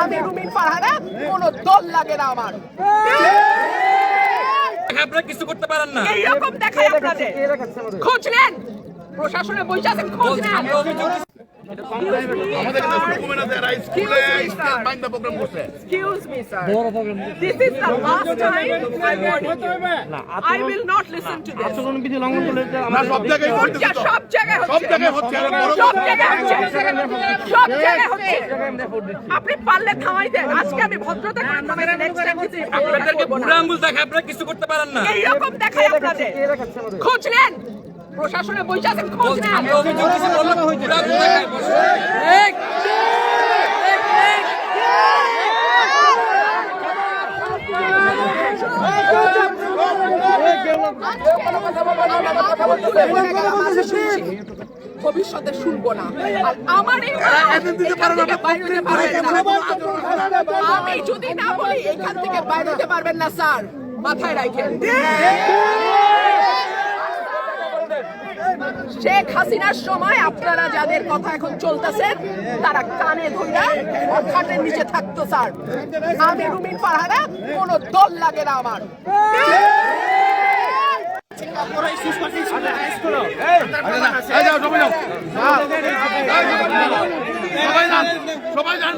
আমি রুমিন ফারহানা, কোনো দল লাগে না আমার। আপনারা কিছু করতে পারেন না। এইরকম দেখায় আপনাদের। খোঁজ নেন, প্রশাসনে বসে আছেন, খোঁজ নেন। আমরা অভিযোগ আমাদের কাছে ডকুমেন্ট আছে, রাইস স্কুলে স্টেট বাইন্ড দা প্রোগ্রাম করছে। Excuse me, sir. This is the last time I'm warning you. I will not listen to this. না সব জায়গায় হচ্ছে, সব জায়গায় সব হচ্ছে। জায়গায় হচ্ছে, সব জায়গায় হচ্ছে। সব জায়গায় হচ্ছে। আপনি পারলে থামাই দেন। আজকে আমি ভদ্রতা করে থামাইছি, next time কিছু আপনাদেরকে বুড়া আঙ্গুল দেখায় আপনারা কিছু করতে পারেন না। এইরকম দেখায় আপনাদের। খোঁজ নেন, প্রশাসনে বসে আছেন, খোঁজ নেন। আমরা অভিযোগ কিছু বললাম বুড়া আঙ্গুল দেখায় ভবিষ্যতে শুনবো না। আর আমার এই আমি যদি না বলি এখান থেকে বাইরে হতে পারবেন না স্যার, মাথায় রাখেন। শেখ হাসিনার সময় আপনারা যাদের কথা এখন চলতেছেন তারা কানে ধইরা খাটের নিচে থাকতো স্যার। আমি রুমিন ফারহানা, কোনো দল লাগে না আমার। সবাই যান, সবাই যান।